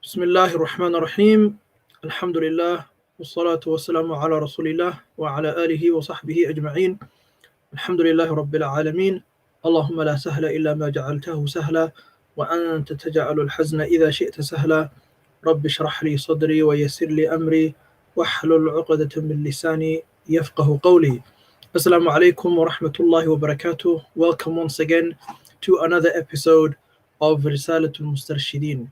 بسم الله الرحمن الرحيم الحمد لله والصلاة والسلام على رسول الله وعلى آله وصحبه أجمعين الحمد لله رب العالمين اللهم لا سهل إلا ما جعلته سهلا وأنت تجعل الحزن إذا شئت سهلا رب اشرح لي صدري ويسر لي أمري واحلل عقدة من لساني يفقه قولي. Assalamu alaikum wa rahmatullahi wa barakatuh. Welcome once again to another episode of Risalatul Mustarshideen,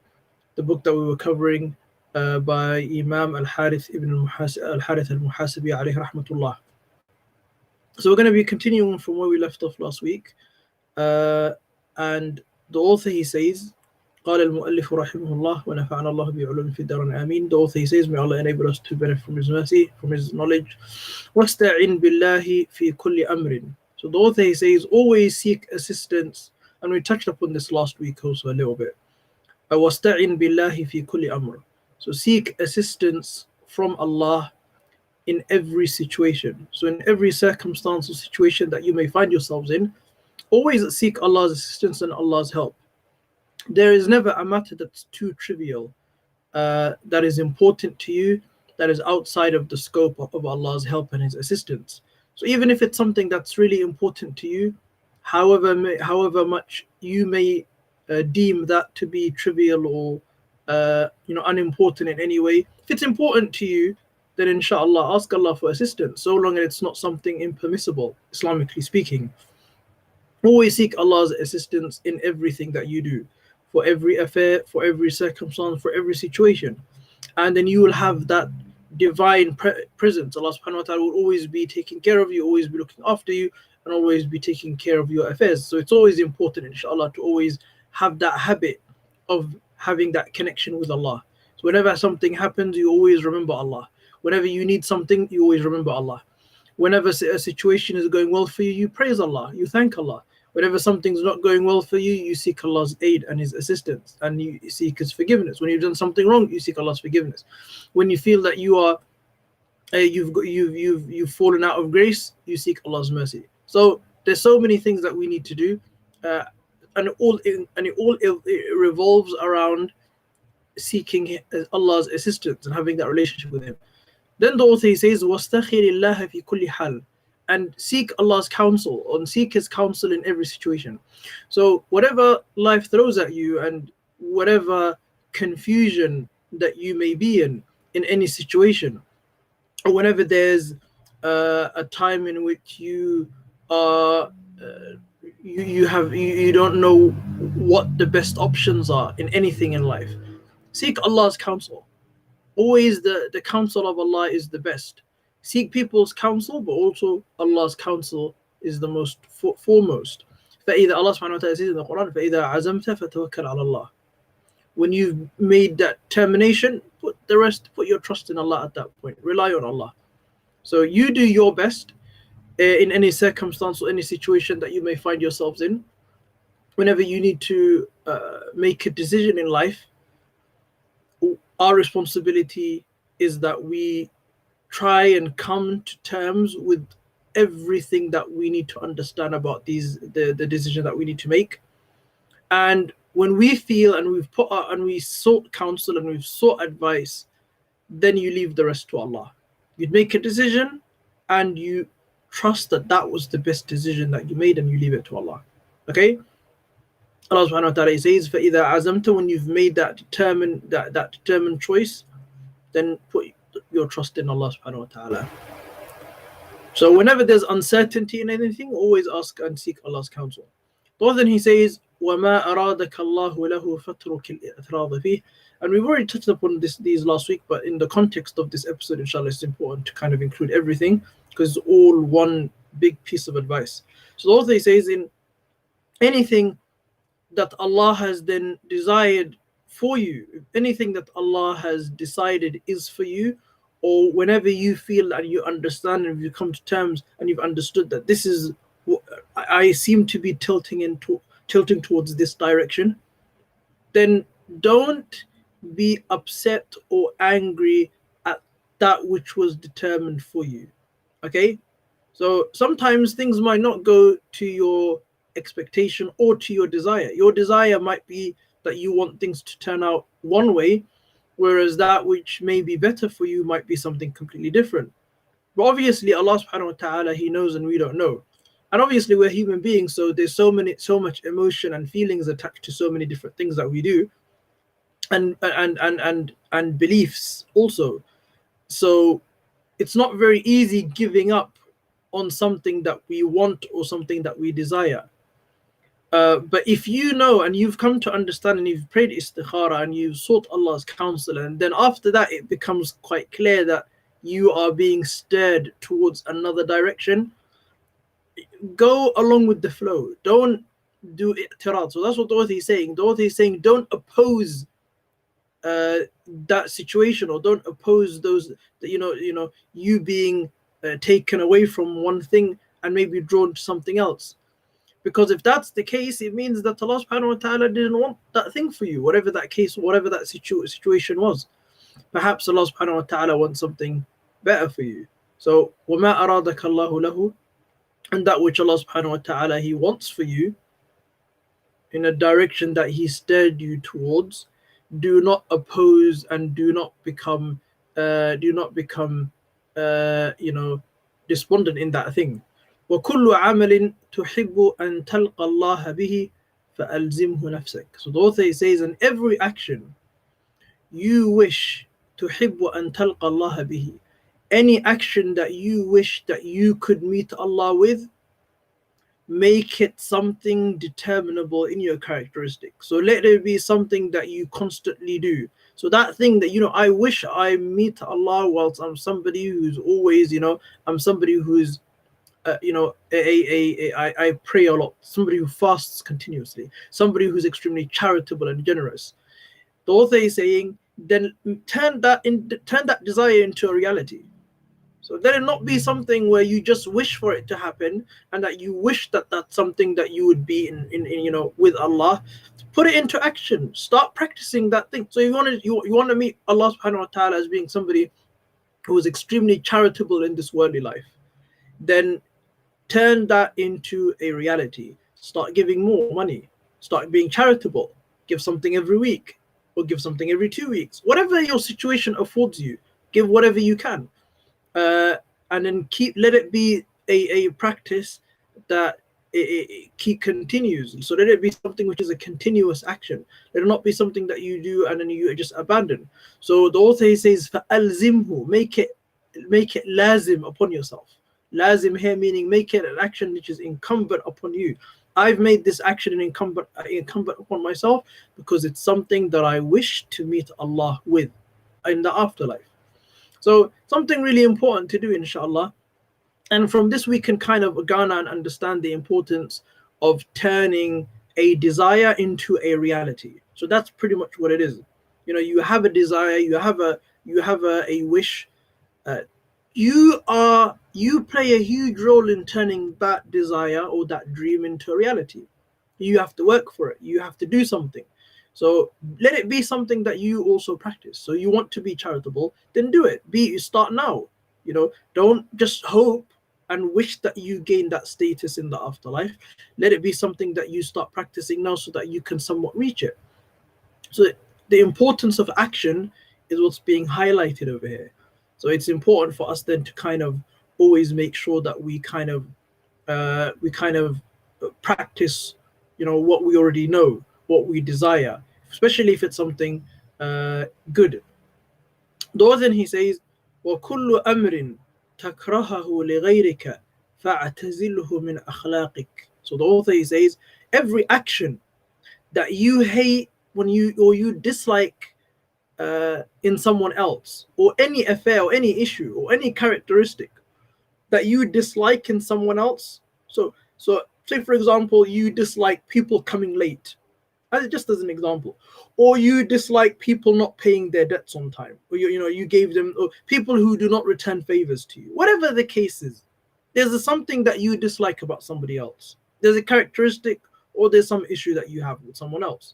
the book that we were covering by Imam Harith al-Muhasibi alayhi rahmatullah. So we're going to be continuing from where we left off last week, and the author, he says, قال المؤلف رحمه الله ونفعنا الله بعلوم في الدارين آمين. The author, he says, may Allah enable us to benefit from his mercy, from his knowledge. واستعن بالله في كل أمر. So the author, he says, always seek assistance, and we touched upon this last week also a little bit. واستعن بالله في كل أمر. So seek assistance from Allah in every situation. So in every circumstance or situation that you may find yourselves in, always seek Allah's assistance and Allah's help. There is never a matter that's too trivial, that is important to you, that is outside of the scope of Allah's help and his assistance. So even if it's something that's really important to you, however much you may deem that to be trivial or unimportant in any way, if it's important to you, then inshallah ask Allah for assistance, so long as it's not something impermissible, Islamically speaking. Always seek Allah's assistance in everything that you do, for every affair, for every circumstance, for every situation. And then you will have that divine presence. Allah subhanahu wa ta'ala will always be taking care of you, always be looking after you, and always be taking care of your affairs. So it's always important, inshallah, to always have that habit of having that connection with Allah. So whenever something happens, you always remember Allah. Whenever you need something, you always remember Allah. Whenever a situation is going well for you, you praise Allah, you thank Allah. Whenever something's not going well for you, you seek Allah's aid and his assistance, and you seek his forgiveness. When you've done something wrong, you seek Allah's forgiveness. When you feel that you are you've fallen out of grace, you seek Allah's mercy. So there's so many things that we need to do, and it revolves around seeking Allah's assistance and having that relationship with him. Then the author, he says, وَاسْتَخِرِ اللَّهَ فِي كُلِّ حَالٍ, and seek Allah's counsel, and seek his counsel in every situation. So whatever life throws at you, and whatever confusion that you may be in any situation, or whenever there's a time in which you are you don't know what the best options are in anything in life, seek Allah's counsel. Always the counsel of Allah is the best. Seek people's counsel, but also Allah's counsel is the most foremost. فَإِذَا Allah subhanahu wa ta'ala says in the Quran, فَإِذَا عَزَمْتَ فَتَوَكَّلْ عَلَى اللَّهِ. When you've made that determination, put your trust in Allah at that point. Rely on Allah. So you do your best in any circumstance or any situation that you may find yourselves in. Whenever you need to make a decision in life, our responsibility is that we try and come to terms with everything that we need to understand about the decision that we need to make. And when we feel and we sought counsel and we've sought advice, then you leave the rest to Allah. You'd make a decision and you trust that was the best decision that you made, and you leave it to Allah. Okay? Allah subhanahu wa ta'ala says, فَإِذَا عَزَمْتَ, when you've made that determined choice, then put your trust in Allah subhanahu wa ta'ala. So whenever there's uncertainty in anything, always ask and seek Allah's counsel. Then he says, وَمَا أَرَادَكَ اللَّهُ لَهُ فَاتْرُكِ الْإِعْتِرَاضَ فِيهِ. And we've already touched upon these last week, but in the context of this episode, inshallah, it's important to kind of include everything, because it's all one big piece of advice. So the author says, in anything that Allah has then desired for you, anything that Allah has decided is for you, or whenever you feel that you understand and you come to terms and you've understood that this is what I seem to be tilting towards this direction, then don't be upset or angry at that which was determined for you. Okay? So sometimes things might not go to your expectation or to your desire. Your desire might be that you want things to turn out one way, whereas that which may be better for you might be something completely different. But obviously Allah subhanahu wa ta'ala, He knows and we don't know. And obviously we're human beings, so there's so much emotion and feelings attached to so many different things that we do, and beliefs also. So it's not very easy giving up on something that we want or something that we desire. But if you know and you've come to understand and you've prayed istikhara and you've sought Allah's counsel, and then after that it becomes quite clear that you are being steered towards another direction, go along with the flow. Don't do i'tirad. So that's what the author is saying. The author is saying don't oppose that situation, or don't oppose those, you being taken away from one thing and maybe drawn to something else. Because if that's the case, it means that Allah subhanahu wa ta'ala didn't want that thing for you, whatever that case, whatever that situation was. Perhaps Allah subhanahu wa ta'ala wants something better for you. So وَمَا أَرَادَكَ اللَّهُ لَهُ, and that which Allah subhanahu wa ta'ala He wants for you in a direction that He steered you towards, do not oppose and do not become despondent in that thing. وَكُلُّ عَمَلٍ تُحِبُّ أَن تَلْقَ اللَّهَ بِهِ فَأَلْزِمْهُ نَفْسَكَ. So the author says, in every action you wish تُحِبُّ أَن تَلْقَ اللَّهَ بِهِ, any action that you wish that you could meet Allah with, make it something determinable in your characteristic. So let it be something that you constantly do. So that thing that, I wish I meet Allah whilst I'm somebody who's always, I'm somebody who's I pray a lot, somebody who fasts continuously, somebody who's extremely charitable and generous. The author is saying, then turn that desire into a reality. So let it not be something where you just wish for it to happen and that you wish that that's something that you would be in with Allah. Put it into action. Start practicing that thing. So you want to meet Allah subhanahu wa ta'ala as being somebody who is extremely charitable in this worldly life. Then turn that into a reality. Start giving more money. Start being charitable. Give something every week, or give something every 2 weeks. Whatever your situation affords you, give whatever you can. And then let it be a practice that it continues. So let it be something which is a continuous action. Let it not be something that you do and then you just abandon. So the author says, فَأَلْزِمْهُ, make it lazim upon yourself. Lazim here meaning make it an action which is incumbent upon you. I've made this action incumbent upon myself because it's something that I wish to meet Allah with in the afterlife. So something really important to do, inshallah. And from this we can kind of garner and understand the importance of turning a desire into a reality. So that's pretty much what it is. You have a desire, you have a wish. You play a huge role in turning that desire or that dream into a reality. You have to work for it. You have to do something. So let it be something that you also practice. So you want to be charitable, then do it. Start now. Don't just hope and wish that you gain that status in the afterlife. Let it be something that you start practicing now so that you can somewhat reach it. So the importance of action is what's being highlighted over here. So it's important for us then to kind of always make sure that we kind of practice, what we already know, what we desire, especially if it's something good. Then he says, وَكُلُّ أَمْرٍ تَكْرَهَهُ لِغَيْرِكَ فَاعْتَزِلْهُ مِنْ أَخْلَاقِكَ. So the author says, every action that you hate you dislike in someone else, or any affair or any issue or any characteristic that you dislike in someone else. So say for example, you dislike people coming late, just as an example, or you dislike people not paying their debts on time, or you gave them, or people who do not return favors to you. Whatever the case is, there's something that you dislike about somebody else. There's a characteristic or there's some issue that you have with someone else.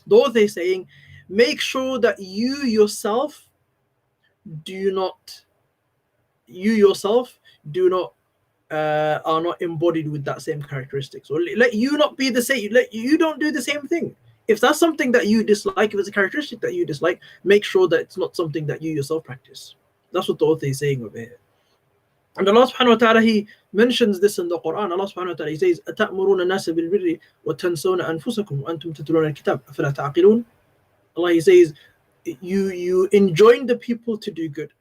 Though they're saying, make sure that you yourself do not are not embodied with that same characteristics, or let you not be the same. Let you don't do the same thing. If that's something that you dislike, if it's a characteristic that you dislike, make sure that it's not something that you yourself practice. That's what the author is saying over here. And Allah subhanahu wa ta'ala, He mentions this in the Quran. Allah subhanahu wa ta'ala, He says, أَتَأْمُرُونَ النَّاسَ بِالْبِرِّ وَتَنْسَوْنَ أَنفُسَكُمْ وَأَنْتُمْ تَتْلُونَ الْكِتَابَ أَفَلَا تَعْقِلُونَ. Allah, He says, you enjoin the people to do good,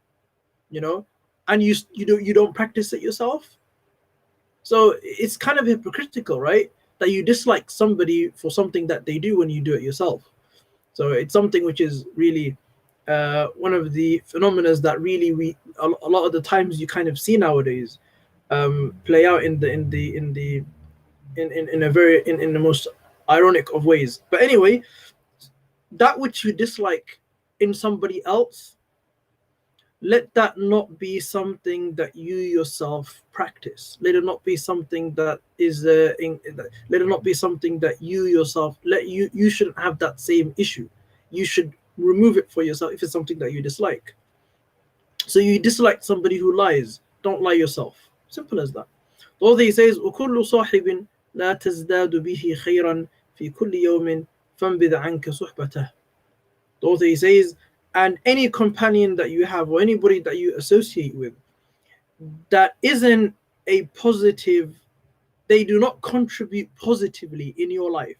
and you don't practice it yourself. So it's kind of hypocritical, right? That you dislike somebody for something that they do when you do it yourself. So it's something which is really one of the phenomena that really a lot of the times you kind of see nowadays play out in the most ironic of ways. But anyway, that which you dislike in somebody else, let that not be something that you yourself practice. Let it not be something that is let it not be something that you yourself you shouldn't have that same issue. You should remove it for yourself if it's something that you dislike. So you dislike somebody who lies, don't lie yourself. Simple as that. The author, he says, وَكُلُّ صَاحِبٍ لَا تَزْدَادُ بِهِ خَيْرًا فِي كُلِّ يَوْمٍ فَانْبِذْ عَنْكَ صُحْبَتَهُ. The author, he says, and any companion that you have or anybody that you associate with that isn't a positive, they do not contribute positively in your life.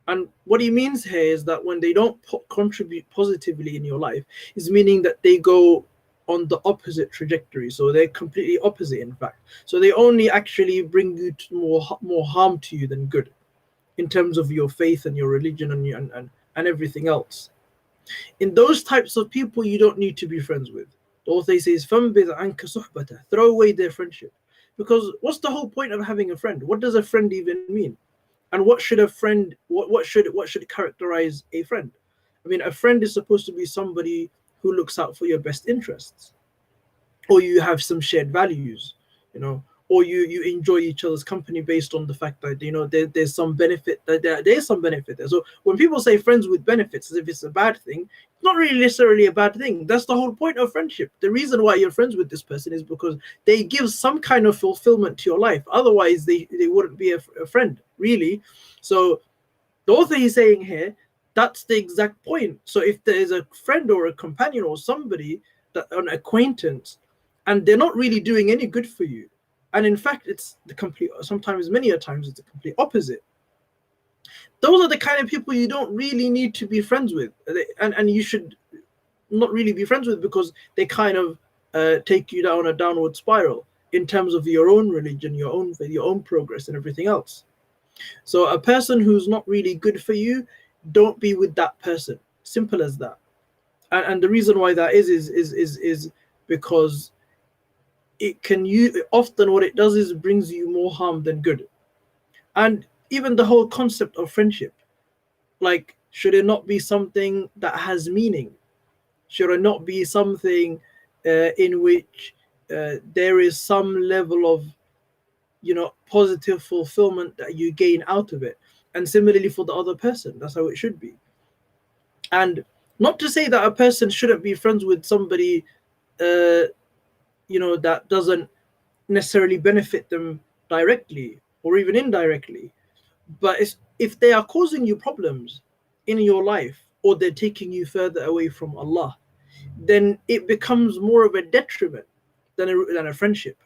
And what he means here is that when they don't contribute positively in your life, is meaning that they go on the opposite trajectory. So they're completely opposite, in fact. So they only actually bring you to more harm to you than good, in terms of your faith and your religion and everything else. In those types of people, you don't need to be friends with. The author says, فَانْبِذْ عَنْكَ صُحْبَتَهُ. Throw away their friendship. Because what's the whole point of having a friend? What does a friend even mean? And what should a friend, what should characterize a friend? I mean, a friend is supposed to be somebody who looks out for your best interests, or you have some shared values, or you enjoy each other's company based on the fact that there's some benefit, there's some benefit there. So when people say friends with benefits as if it's a bad thing, it's not really necessarily a bad thing. That's the whole point of friendship. The reason why you're friends with this person is because they give some kind of fulfillment to your life. Otherwise they wouldn't be a friend, really. So the author is saying here, that's the exact point. So if there is a friend or a companion or somebody, an acquaintance, and they're not really doing any good for you, and in fact it's the complete, sometimes many a times it's the complete opposite, those are the kind of people you don't really need to be friends with, and you should not really be friends with, because they kind of take you down a downward spiral in terms of your own religion, your own faith, your own progress and everything else. So a person who's not really good for you, don't be with that person. Simple as that. And the reason why that is because often what it does is brings you more harm than good. And even the whole concept of friendship, like, should it not be something that has meaning? Should it not be something in which there is some level of positive fulfillment that you gain out of it? And similarly for the other person, that's how it should be. And not to say that a person shouldn't be friends with somebody that doesn't necessarily benefit them directly or even indirectly, but if they are causing you problems in your life, or they're taking you further away from Allah, then it becomes more of a detriment than a friendship.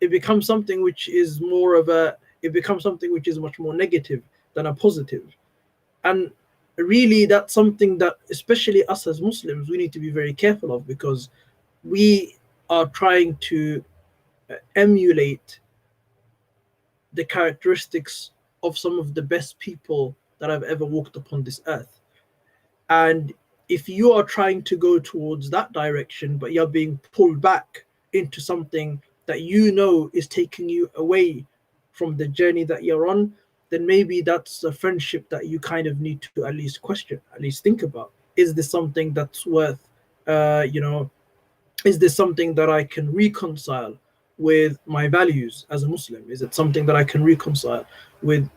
It becomes something which is much more negative than a positive. And really, that's something that especially us as Muslims, we need to be very careful of, because we are trying to emulate the characteristics of some of the best people that have ever walked upon this earth. And if you are trying to go towards that direction, but you're being pulled back into something that is taking you away from the journey that you're on, then maybe that's a friendship that you kind of need to at least question, at least think about. Is this something that's worth, is this something that I can reconcile with my values as a Muslim? Is it something that I can reconcile with,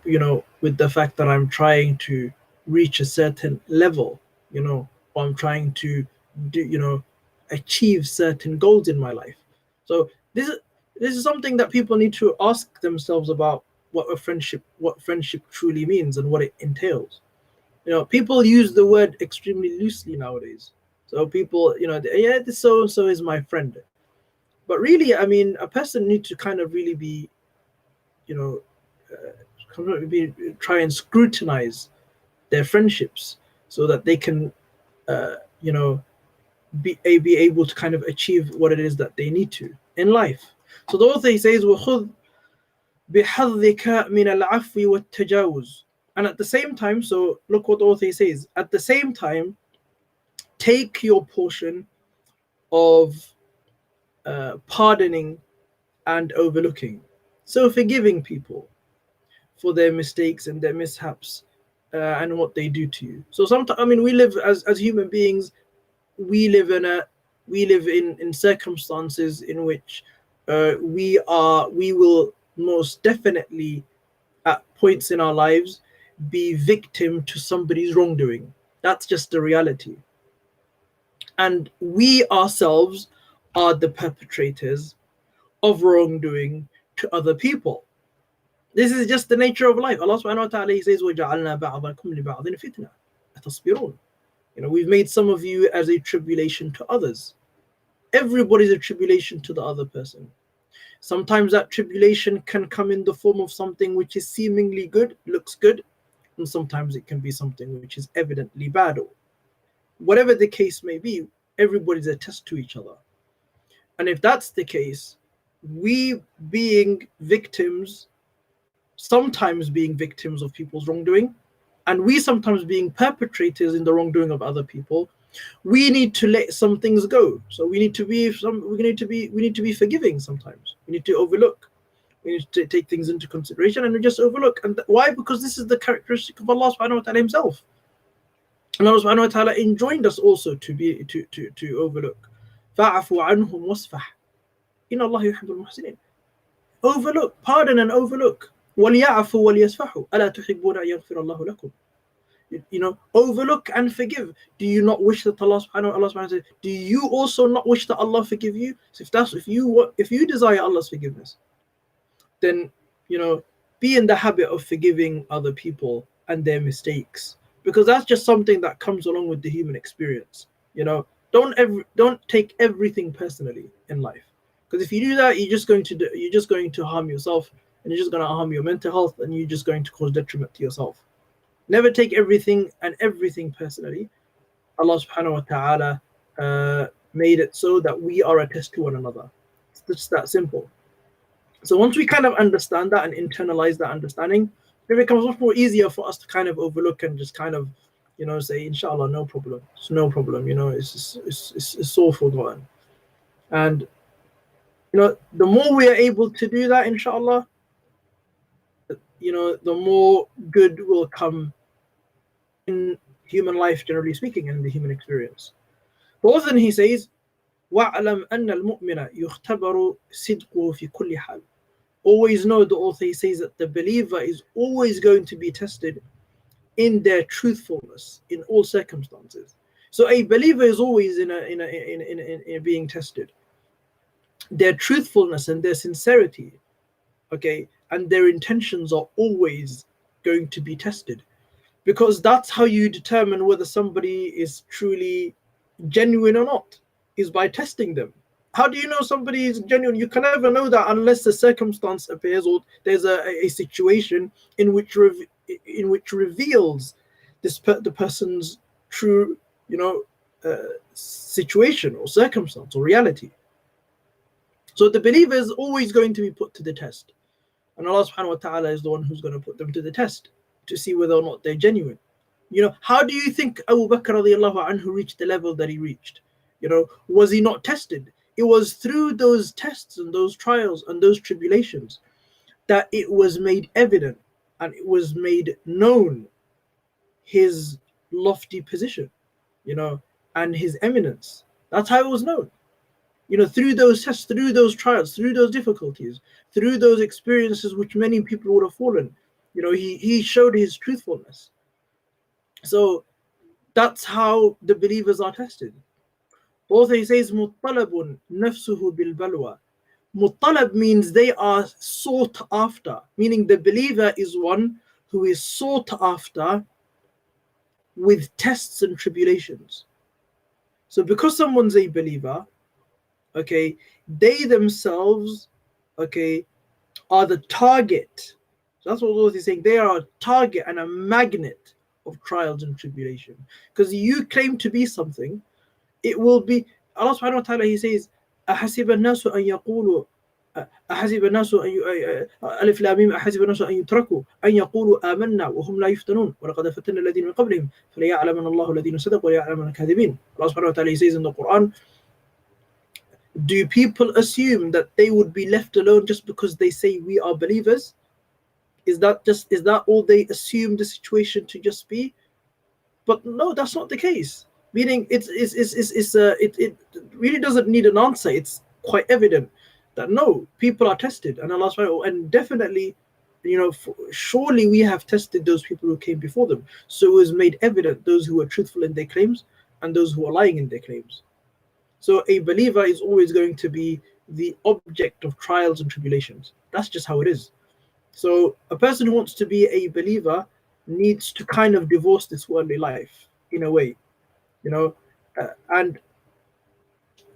with the fact that I'm trying to reach a certain level, or I'm trying to achieve certain goals in my life? So this is something that people need to ask themselves about what friendship truly means and what it entails. People use the word extremely loosely nowadays. So people, yeah, this so and so is my friend, but really, I mean, a person needs to kind of really be, try and scrutinize their friendships so that they can, you know, be able to kind of achieve what it is that they need to in life. So the author, he says, وَخُذْ بِحَظِّكَ مِنَ الْعَفْوِ وَالتَّجَاوُزِ. And at the same time, so look what the author says, at the same time, take your portion of pardoning and overlooking. So forgiving people for their mistakes and their mishaps and what they do to you. So sometimes, I mean, we live as human beings, we live in circumstances in which we will most definitely at points in our lives be victim to somebody's wrongdoing. That's just the reality. And we ourselves are the perpetrators of wrongdoing to other people. This is just the nature of life. Allah subhanahu wa ta'ala, he says, وَجَعَلْنَا بَعْضَكُمْ لِبَعْضٍ فِتْنَةً أَتَصْبِرُونَ. We've made some of you as a tribulation to others. Everybody's a tribulation to the other person. Sometimes that tribulation can come in the form of something which is seemingly good, looks good, and sometimes it can be something which is evidently bad. Or whatever the case may be, everybody's a test to each other. And if that's the case, we being victims, sometimes being victims of people's wrongdoing, and we sometimes being perpetrators in the wrongdoing of other people, we need to let some things go. So we need to be forgiving sometimes. We need to overlook. We need to take things into consideration and we just overlook. And why? Because this is the characteristic of Allah subhanahu wa ta'ala himself. And Allah subhanahu wa ta'ala enjoined us also to overlook. فَاعْفُ عَنْهُمْ وَاصْفَحْ إِنَّ اللَّهَ يُحِبُّ الْمُحْسِنِينَ. Overlook, pardon and overlook. وَلْيَعْفُوا وَلْيَصْفَحُوا أَلَا تُحِبُّونَ أَن يَغْفِرَ اللَّهُ لَكُمْ. Overlook and forgive. Do you not wish that Allah subhanahu wa ta'ala, do you also not wish that Allah forgive you? So if you desire Allah's forgiveness, then be in the habit of forgiving other people and their mistakes, because that's just something that comes along with the human experience. Don't take everything personally in life, because if you do that, you're just going to harm yourself, and you're just going to harm your mental health, and you're just going to cause detriment to yourself. Never take everything personally. Allah subhanahu wa ta'ala made it so that we are a test to one another. It's just that simple. So once we kind of understand that and internalize that understanding, it becomes much more easier for us to kind of overlook and just kind of, say, inshallah, no problem. It's no problem. It's all forgotten. And the more we are able to do that, inshallah, the more good will come in human life, generally speaking, and the human experience. But then he says, وَاعْلَمْ أَنَّ الْمُؤْمِنَ يُخْتَبَرُ صِدْقُهُ فِي كُلِّ حَالٍ. Always know, the author, he says, that the believer is always going to be tested in their truthfulness in all circumstances. So a believer is always in being tested. Their truthfulness and their sincerity, okay, and their intentions are always going to be tested, because that's how you determine whether somebody is truly genuine or not, is by testing them. How do you know somebody is genuine? You can never know that unless the circumstance appears, or there's a situation in which reveals the person's true situation or circumstance or reality. So the believer is always going to be put to the test, and Allah subhanahu wa ta'ala is the one who's going to put them to the test to see whether or not they're genuine. How do you think Abu Bakr radiallahu anhu reached the level that he reached? Was he not tested? It was through those tests and those trials and those tribulations that it was made evident and it was made known his lofty position, and his eminence. That's how it was known. Through those tests, through those trials, through those difficulties, through those experiences which many people would have fallen, he showed his truthfulness. So that's how the believers are tested. Also, he says, مُطَّلَبٌ نَفْسُهُ بِالْبَلْوَى Muttalab means they are sought after, meaning the believer is one who is sought after with tests and tribulations. So because someone's a believer, okay, they themselves, okay, are the target. So that's what Allah is saying. They are a target and a magnet of trials and tribulation. Because you claim to be something, it will be. Allah subhanahu wa ta'ala, He says, أحسب الناس أن يقولوا أحسب الناس ألف لام ميم أحسب الناس أن يتركوا أن يقولوا آمنا وهم لا يفتنون ولقد فتنا الذين من قبلهم فليعلمن الله الذين صدقوا وليعلمن الكاذبين. Allah subhanahu wa ta'ala, He says in the Quran, do people assume that they would be left alone just because they say we are believers? Is that all they assume the situation to just be? But no, that's not the case. Meaning it really doesn't need an answer. It's quite evident that no, people are tested, and Allah subhanahu, and definitely, surely we have tested those people who came before them. So it was made evident those who were truthful in their claims and those who are lying in their claims. So a believer is always going to be the object of trials and tribulations. That's just how it is. So a person who wants to be a believer needs to kind of divorce this worldly life in a way, and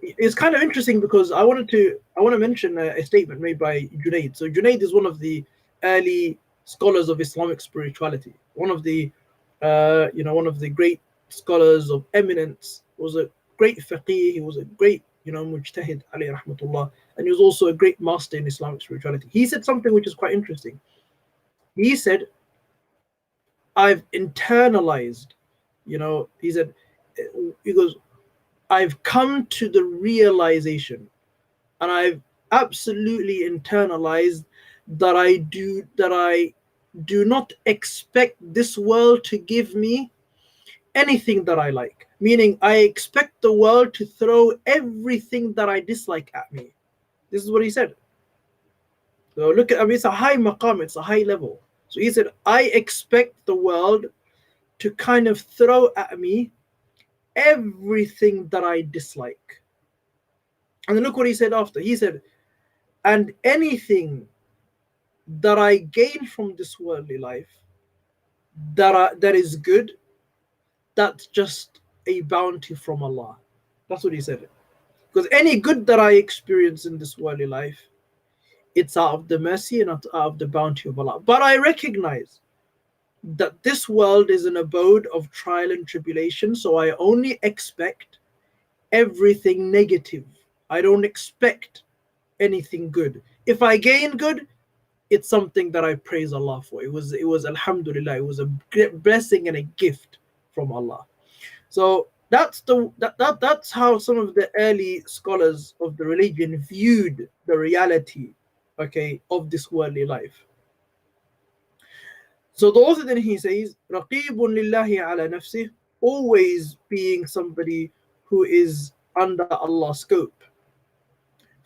it's kind of interesting because I want to mention a statement made by Junaid. So Junaid is one of the early scholars of Islamic spirituality, one of the great scholars of eminence. Was a great faqih, he was a great mujtahid, alayhi rahmatullah, and he was also a great master in Islamic spirituality. He said something which is quite interesting. He said, I've internalized, he goes, I've come to the realization, and I've absolutely internalized that I do not expect this world to give me anything that I like. Meaning, I expect the world to throw everything that I dislike at me. This is what he said. So look at, it's a high maqam, it's a high level. So he said, I expect the world to kind of throw at me everything that I dislike. And then look what he said after. He said, and anything that I gain from this worldly life that is good, that's just a bounty from Allah. That's what he said. Because any good that I experience in this worldly life, it's out of the mercy and out of the bounty of Allah. But I recognize that this world is an abode of trial and tribulation, so I only expect everything negative. I don't expect anything good. If I gain good, it's something that I praise Allah for. It was alhamdulillah, it was a blessing and a gift from Allah. So that's how some of the early scholars of the religion viewed the reality, of this worldly life. So the author then he says, Raqibun lillahi ala nafsih, always being somebody who is under Allah's scope.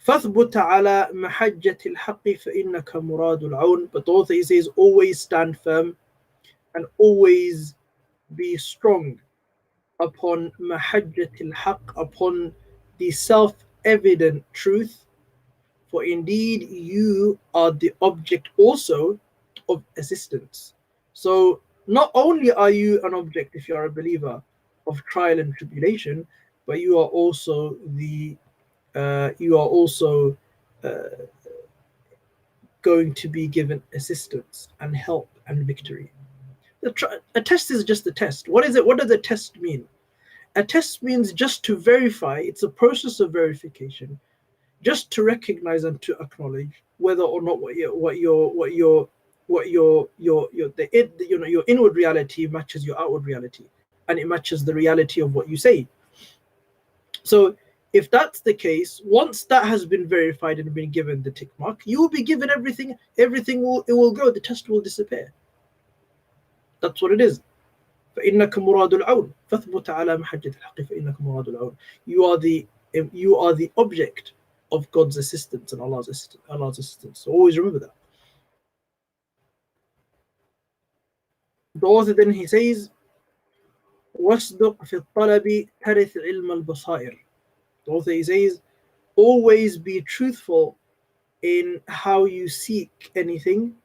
فَاثْبُتْ عَلَى مَحَجَّةِ الْحَقِّ فَإِنَّكَ مُرَادُ الْعَوْنِ. But the author he says, always stand firm and always be strong upon mahajjatil haqq, upon the self-evident truth, for indeed you are the object also of assistance. So not only are you an object, if you are a believer, of trial and tribulation, but you are also going to be given assistance and help and victory. A test is just a test. What is it? What does a test mean? A test means just to verify. It's a process of verification, just to recognize and to acknowledge whether or not your inward reality matches your outward reality, and it matches the reality of what you say. So if that's the case, once that has been verified and been given the tick mark, you will be given everything. Everything will go. The test will disappear. That's what it is. فإنك مراد العون فاثبت على محجة الحق فإنك مراد العون. You are the object of God's assistance and Allah's assistance. So always remember that. The author then he says, وَاصْدُقْ فِي الطَّلَبِ تَرِثْ عِلْمَ الْبَصَائِرِ. The author he says, always be truthful in how you seek anything.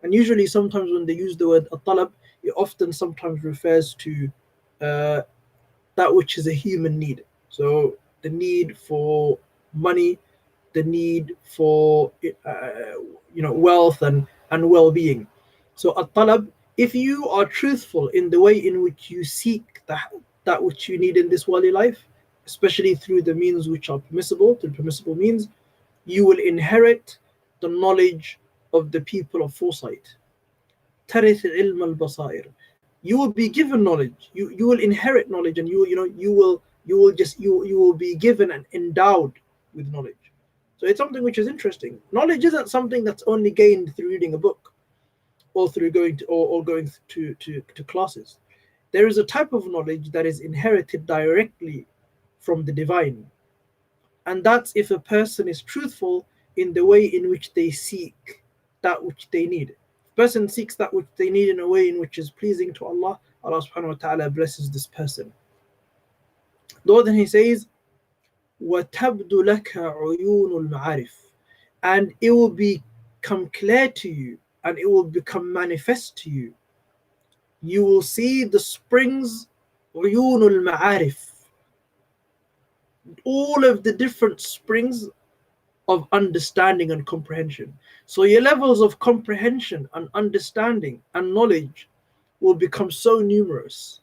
And usually, sometimes when they use the word at-talab, it often sometimes refers to uh, that which is a human need. So the need for money, the need for wealth and well-being. So at-talab, if you are truthful in the way in which you seek that which you need in this worldly life, especially through the means which are permissible, through permissible means, you will inherit the knowledge of the people of foresight. ترث علم البصائر. You will be given knowledge. You will inherit knowledge, and you will be given and endowed with knowledge. So it's something which is interesting. Knowledge isn't something that's only gained through reading a book or through going to or going to classes. There is a type of knowledge that is inherited directly from the divine, and that's if a person is truthful in the way in which they seek that which they need. If a person seeks that which they need in a way in which is pleasing to Allah, Allah subhanahu wa ta'ala blesses this person. Though then he says, وَتَبْدُ لَكَ عُيُونُ الْمَعَارِفِ, and it will become clear to you and it will become manifest to you. You will see the springs, عُيُونُ الْمَعَارِفِ, all of the different springs of understanding and comprehension. So your levels of comprehension and understanding and knowledge will become so numerous.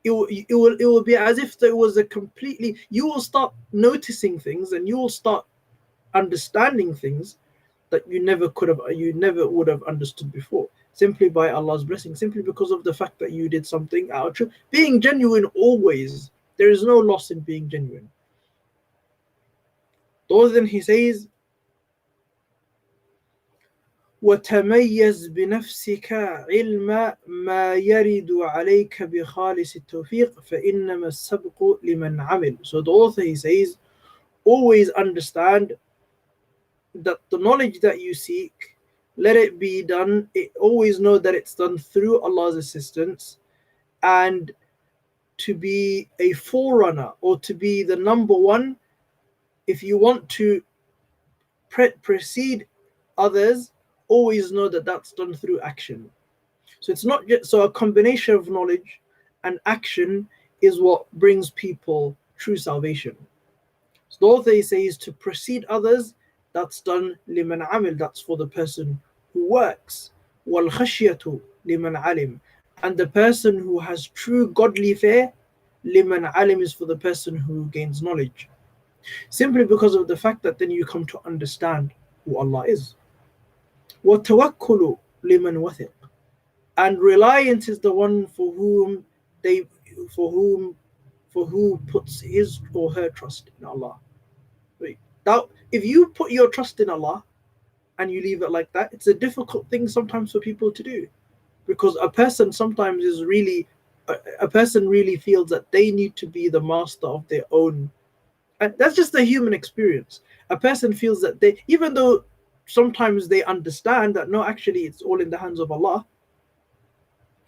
It will be as if there was a completely, you will start noticing things and you will start understanding things that you never would have understood before, simply by Allah's blessing, simply because of the fact that you did something out of truth. Being genuine always, there is no loss in being genuine. Though then he says, وتميز بنفسك علم ما يرد عليك بخالص التوفيق فإنما السبق لمن عمل. So the author, he says, always understand that the knowledge that you seek, let it be done, always know that it's done through Allah's assistance, and to be a forerunner or to be the number one, if you want to precede others, always know that that's done through action. So it's not just, so a combination of knowledge and action is what brings people true salvation. So the author says to precede others, that's done liman amil, that's for the person who works. Wal khashyatu liman alim, and the person who has true godly fear, liman alim, is for the person who gains knowledge. Simply because of the fact that then you come to understand who Allah is. وَالتَّوَكُّلُ لِمَنْ وَثِقْ, and reliance is the one for who puts his or her trust in Allah. Now, if you put your trust in Allah and you leave it like that, it's a difficult thing sometimes for people to do, because a person sometimes is really a person really feels that they need to be the master of their own. And that's just the human experience. A person feels that they, even though sometimes they understand that no, actually it's all in the hands of Allah,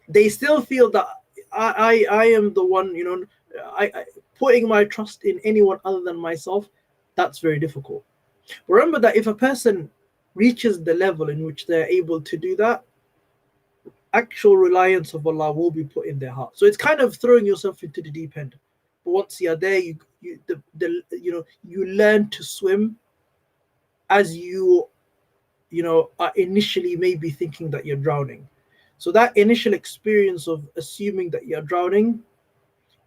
they still feel that I am the one, I putting my trust in anyone other than myself, that's very difficult. Remember that if a person reaches the level in which they're able to do that, actual reliance of Allah will be put in their heart. So it's kind of throwing yourself into the deep end. But once you're there, you learn to swim as you are initially maybe thinking that you're drowning. So that initial experience of assuming that you're drowning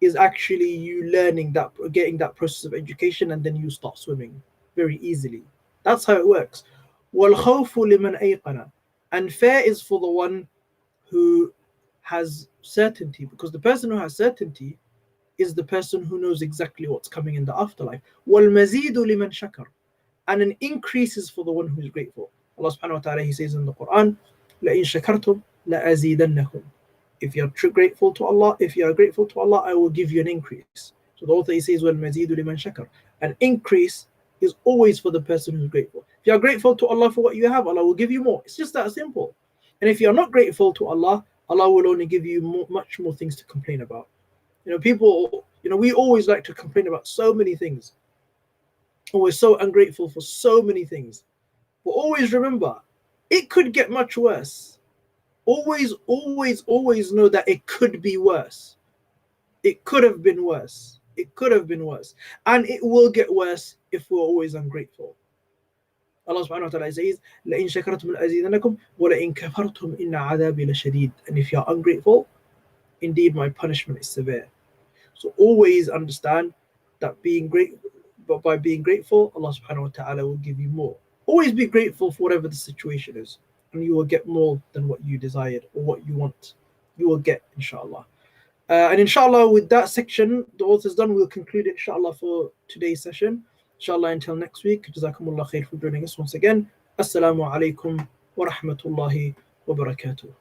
is actually you learning that, getting that process of education, and then you start swimming very easily. That's how it works. وَالْخَوْفُ لِمَنْ أَيْقَنَ, and fear is for the one who has certainty, because the person who has certainty is the person who knows exactly what's coming in the afterlife. وَالْمَزِيدُ لِمَنْ شَكَرَ, and an increase is for the one who is grateful. Allah subhanahu wa ta'ala, he says in the Quran, لَإِن شَكَرْتُمْ لَأَزِيدَنَّكُمْ, if you are grateful to Allah, I will give you an increase. So the author, he says, وَالْمَزِيدُ لِمَنْ شَكَرَ, an increase is always for the person who's grateful. If you are grateful to Allah for what you have, Allah will give you more. It's just that simple. And if you are not grateful to Allah, Allah will only give you much more things to complain about. People, we always like to complain about so many things. Or we're so ungrateful for so many things. But always remember, it could get much worse. Always know that it could be worse. It could have been worse. It could have been worse. And it will get worse if we're always ungrateful. Allah subhanahu wa ta'ala says, لَإِن شَكَرْتُمْ لَأَزِيدَنَّكُمْ وَلَإِن كَفَرْتُمْ إِنَّ عَذَابِي لَشَدِيدٌ. And if you're ungrateful, indeed my punishment is severe. So always understand that by being grateful, Allah subhanahu wa ta'ala will give you more. Always be grateful for whatever the situation is, and you will get more than what you desired or what you want. You will get, inshallah. And inshallah, with that section, the author's done, we'll conclude it, inshallah, for today's session. Inshallah, until next week. Jazakumullah khair for joining us once again. Assalamu alaikum wa rahmatullahi wa barakatuh.